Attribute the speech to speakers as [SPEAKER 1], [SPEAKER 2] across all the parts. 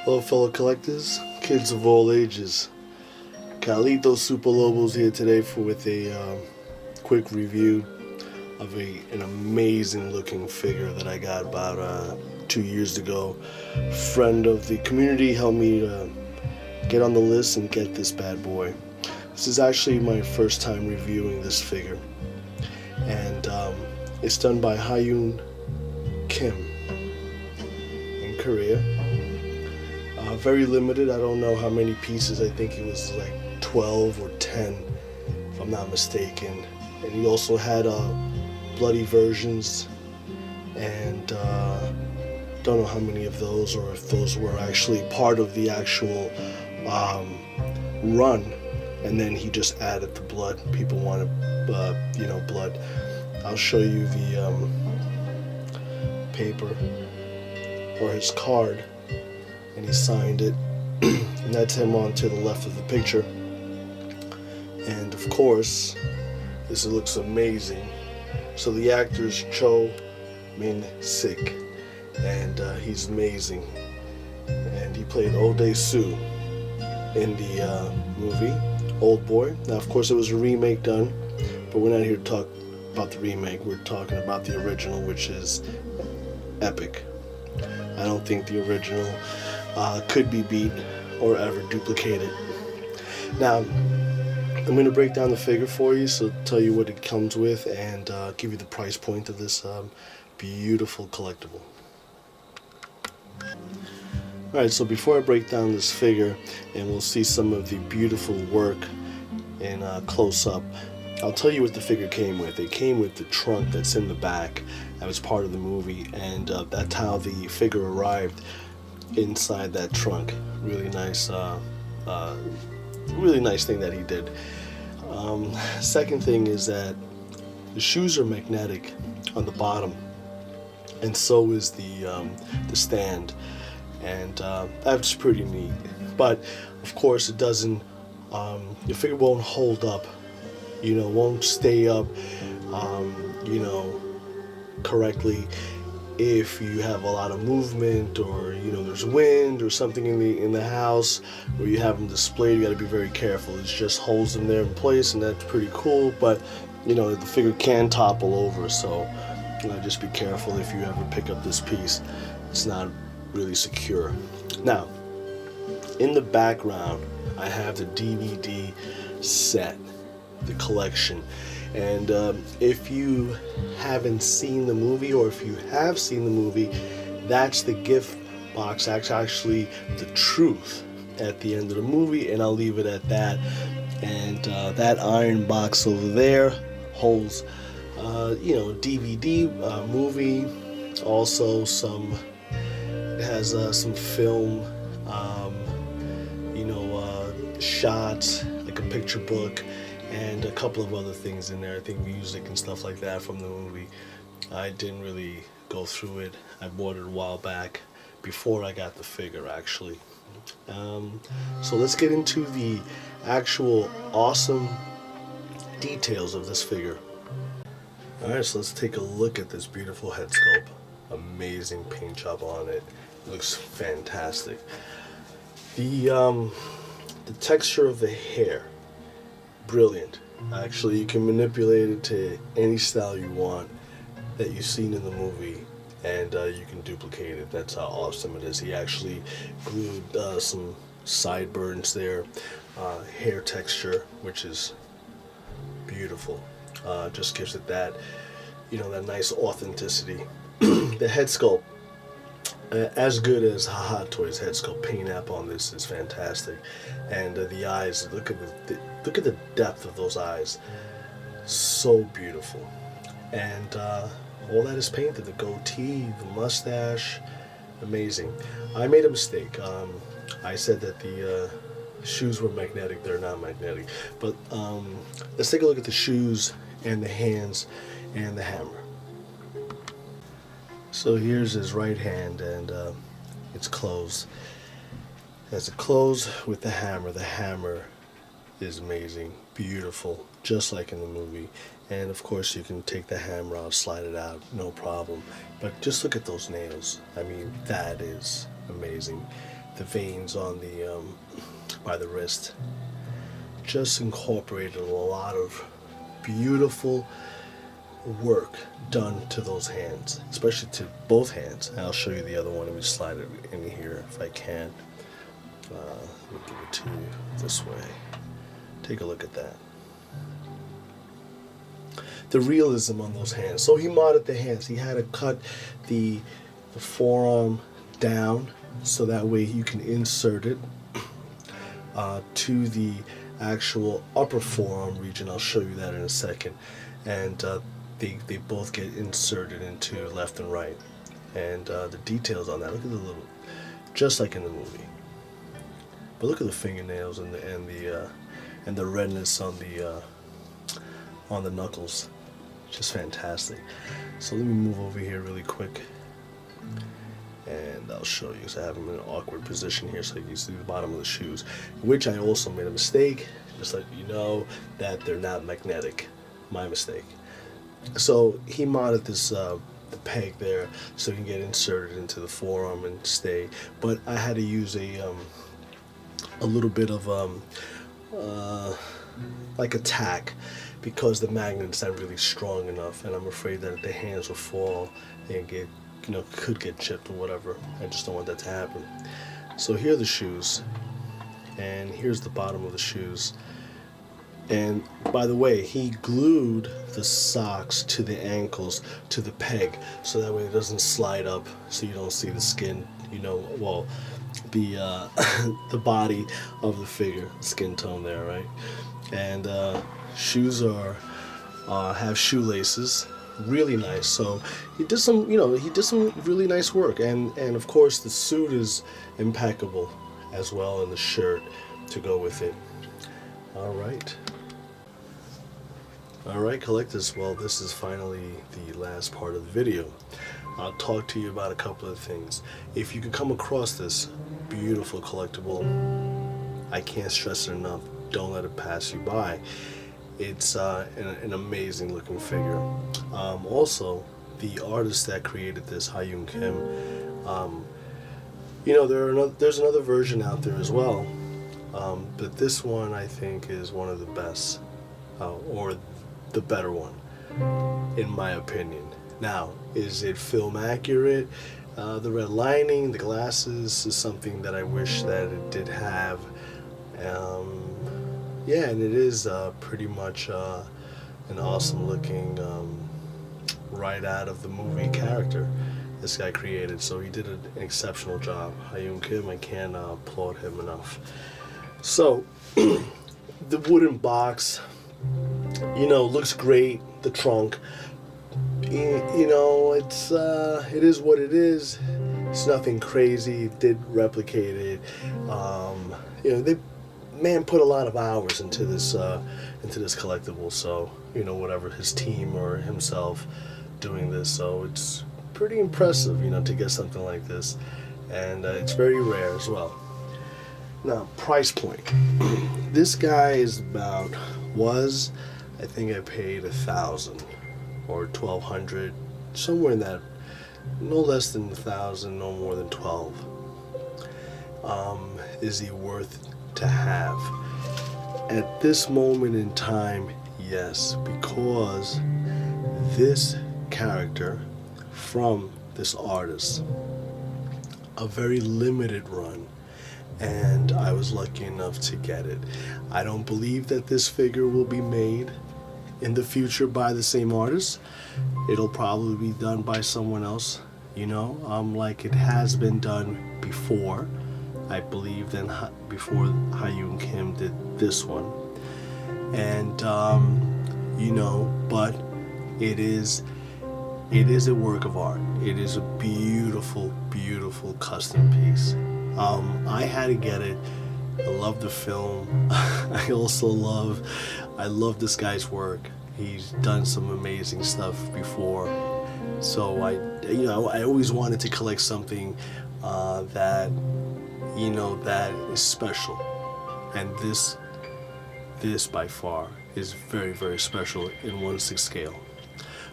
[SPEAKER 1] Hello fellow collectors, kids of all ages. Carlito Superlobo's here today with a quick review of an amazing looking figure that I got about 2 years ago. Friend of the community helped me get on the list and get this bad boy. This is actually my first time reviewing this figure, and it's done by hyun-kim in Korea. Very limited. I don't know how many pieces. I think it was like 12 or 10 if I'm not mistaken. And he also had bloody versions, and don't know how many of those, or if those were actually part of the actual run, and then he just added the blood. People wanted blood. I'll show you the paper or his card, and he signed it. And that's him on to the left of the picture. And of course, this looks amazing. So the actor is Choi min-sik, and he's amazing. And he played OLDBOY Soo in the movie Oldboy. Now, of course, it was a remake done, but we're not here to talk about the remake. We're talking about the original, which is epic. I don't think the original could be beat or ever duplicated. Now, I'm going to break down the figure for you, so tell you what it comes with, and give you the price point of this beautiful collectible. Alright, so before I break down this figure, and we'll see some of the beautiful work in close-up, I'll tell you what the figure came with. It came with the trunk that's in the back. That was part of the movie, and that's how the figure arrived inside that trunk. Really nice thing that he did. Second thing is that the shoes are magnetic on the bottom, and so is the stand, and that's pretty neat. But of course, it doesn't. Your figure won't hold up. Won't stay up. Correctly if you have a lot of movement, or there's wind or something in the house where you have them displayed. You got to be very careful. It just holds them there in place, and that's pretty cool. But the figure can topple over, so just be careful if you ever pick up this piece. It's not really secure. Now, in the background, I have the DVD set, the collection. And if you haven't seen the movie, or if you have seen the movie, that's the gift box. That's actually the truth at the end of the movie, and I'll leave it at that. And that iron box over there holds DVD movie, also it has some film, shots, like a picture book, and a couple of other things in there. I think music and stuff like that from the movie. I didn't really go through it. I bought it a while back, before I got the figure, actually. So let's get into the actual awesome details of this figure. Alright, so let's take a look at this beautiful head sculpt. Amazing paint job on it. It looks fantastic. The texture of the hair, brilliant. Actually, you can manipulate it to any style you want that you've seen in the movie, and you can duplicate it. That's how awesome it is. He actually glued some sideburns there, hair texture, which is beautiful. Just gives it that, that nice authenticity. The head sculpt, as good as Haha Toys head sculpt. Paint app on this is fantastic, and the eyes. Look at the depth of those eyes. So beautiful, and all that is painted. The goatee, the mustache, amazing. I made a mistake. I said that the shoes were magnetic. They're not magnetic. But let's take a look at the shoes and the hands and the hammer. So here's his right hand, and it's closed. As it closed with the hammer. The hammer is amazing, beautiful, just like in the movie. And of course you can take the hammer out, slide it out, no problem. But just look at those nails. I mean, that is amazing. veins on the by the wrist. Just incorporated a lot of beautiful work done to those hands, especially to both hands. And I'll show you the other one. Let me slide it in here if I can. Let me give it to you this way. Take a look at that. The realism on those hands. So he modded the hands. He had to cut the forearm down so that way you can insert it to the actual upper forearm region. I'll show you that in a second. And they both get inserted into left and right. And the details on that, look at the little, just like in the movie. But look at the fingernails and the redness on the knuckles. Just fantastic. So let me move over here really quick. And I'll show you, because I have them in an awkward position here so you can see the bottom of the shoes, which I also made a mistake, just let you know that they're not magnetic. My mistake. So he modded this the peg there so you can get inserted into the forearm and stay, but I had to use a little bit of like a tack, because the magnet's not really strong enough, and I'm afraid that the hands will fall and get, could get chipped or whatever. I just don't want that to happen. So here are the shoes, and here's the bottom of the shoes. And by the way, he glued the socks to the ankles to the peg so that way it doesn't slide up, so you don't see the skin, well, the the body of the figure, skin tone there, right? And shoes are have shoelaces. Really nice. So he did some, he did some really nice work, and of course the suit is impeccable as well, and the shirt to go with it. All right, collectors. Well, this is finally the last part of the video. I'll talk to you about a couple of things. If you could come across this beautiful collectible, I can't stress it enough. Don't let it pass you by. It's an amazing looking figure. Also, the artist that created this, hyun-kim, there's another version out there as well, but this one I think is one of the best, or the better one, in my opinion. Now, is it film accurate? The red lining, the glasses is something that I wish that it did have. Yeah, and it is pretty much an awesome looking, right out of the movie character this guy created. So he did an exceptional job. hyun-kim, I can't applaud him enough. So the wooden box, looks great. The trunk, it is what it is. It's nothing crazy. It did replicate it. They put a lot of hours into this collectible, so whatever, his team or himself doing this, so it's pretty impressive, to get something like this, and it's very rare as well. Now, price point. This guy is I think I paid $1,000 or $1,200, somewhere in that, no less than $1,000, no more than $1,200. Is he worth to have? At this moment in time, yes, because this character from this artist, a very limited run, and I was lucky enough to get it. I don't believe that this figure will be made in the future by the same artist. It'll probably be done by someone else, like it has been done before. I believe then before hyun-kim did this one, and but it is a work of art. It is a beautiful, beautiful custom piece. I had to get it. I love the film. I love this guy's work. He's done some amazing stuff before, so I always wanted to collect something that that is special, and this by far is very, very special in 1/6 scale.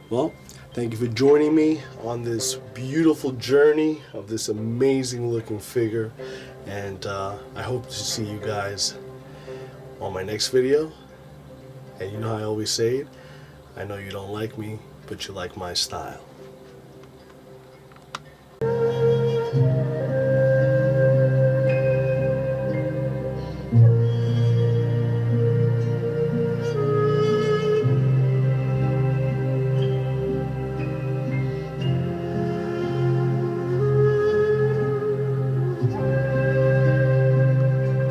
[SPEAKER 1] Well, Thank you for joining me on this beautiful journey of this amazing looking figure, and I hope to see you guys on my next video. And you know how I always say it, I know you don't like me, but you like my style.